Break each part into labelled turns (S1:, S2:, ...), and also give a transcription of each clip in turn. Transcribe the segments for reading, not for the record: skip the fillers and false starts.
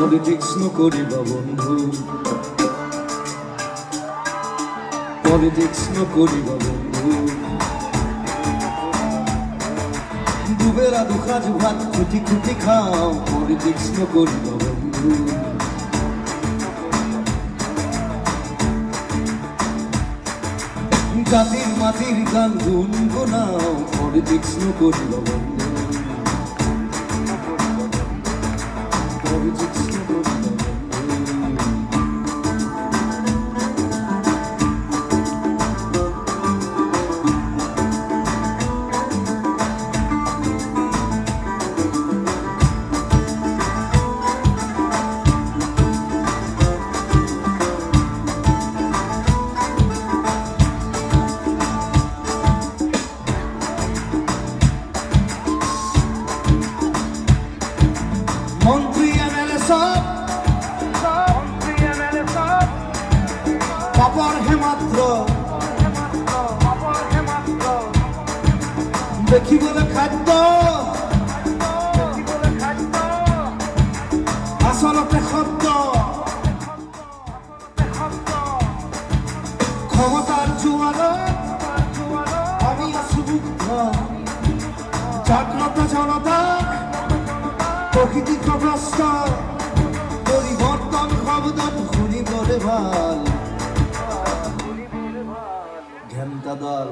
S1: Politics নকরিবা বন্ধু, politics নকরিবা বন্ধু। দুবেলা দুখাজ ভাত খুঁটি খুঁটি খাও, পলিটিক্স নকরিবা বন্ধু। জাতির মাটির গান গুনগুনাও, পলিটিক্স নকরিবা বন্ধু। পলিটিক্স নকরিবা বন্ধু। মন্ত্রী এমএলএ সব পাপড় হেমাত্র, দেখি বলে খাদ্য আসলতে শব্দ। ক্ষমতার জোয়ারত আমি সুবুদ্ধ, জাগ্রত জনতা প্রকৃতিগ্রস্ত। পরিবর্তন শব্দত শুনিবলে ভাল, ঘেন্টা দল।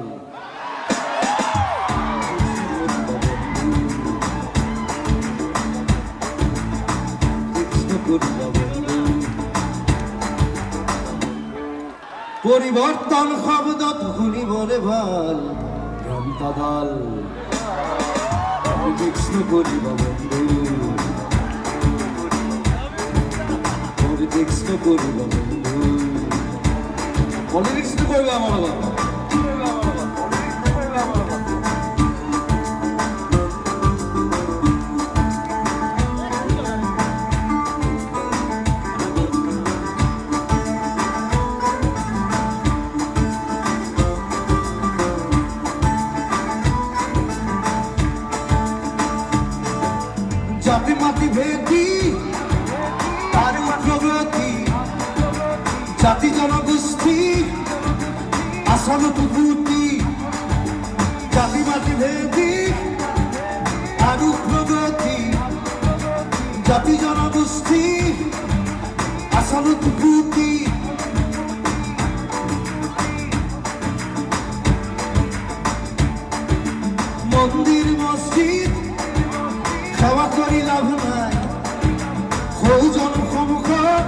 S1: পরিবর্তন শব্দত শুনিবলে ভাল, ঘেন্টা দল। পলিটিক্স নকরিবা বন্ধু, পলিটিক্স নকরিবা বন্ধু। পলিটিক্স নকরিবা আমার লগত। জাতি মাটি ভেদি তার উগ্রগতি, জাতি জনগোষ্ঠী আসল কুকুতি। জাতি মাটি ভেদি তার উগ্রগতি, জাতি জনগোষ্ঠী আসল কুকুতি। মন্দির মসজিদ সেৱা কৰি লাভ নাই, সৌজন সন্মুখত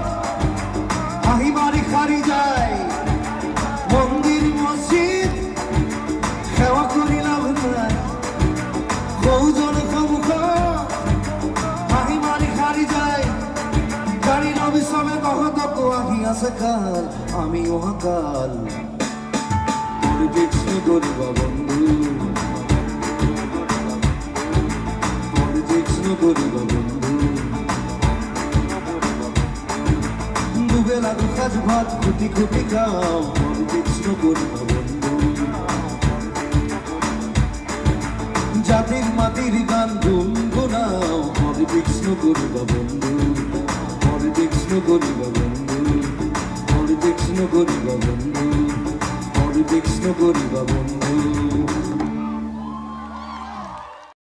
S1: হাঁহি মাৰি সাৰি যায়। মন্দিৰ মছজিদ সেৱা কৰি লাভ নাই, সৌজন সন্মুখত হাঁহি মাৰি সাৰি যায়। গাড়ী নবিচলে তহঁতকো আহি আছে কাল, আমি অহাকাল। পলিটিক্স নকৰিবা বন্ধু, পলিটিক্স নকৰিবা বন্ধু। দুবেলা দুসাজ ভাত খুঁটি খুঁটি খাও, পলিটিক্স নকৰিবা বন্ধু। জাতির মাটির গান গুনগুনাও, পলিটিক্স নকরিবা বন্ধু। পলিটিক্স নকরিবা বন্ধু, পলিটিক্স নকরিবা বন্ধু, পলিটিক্স নকরিবা বন্ধু।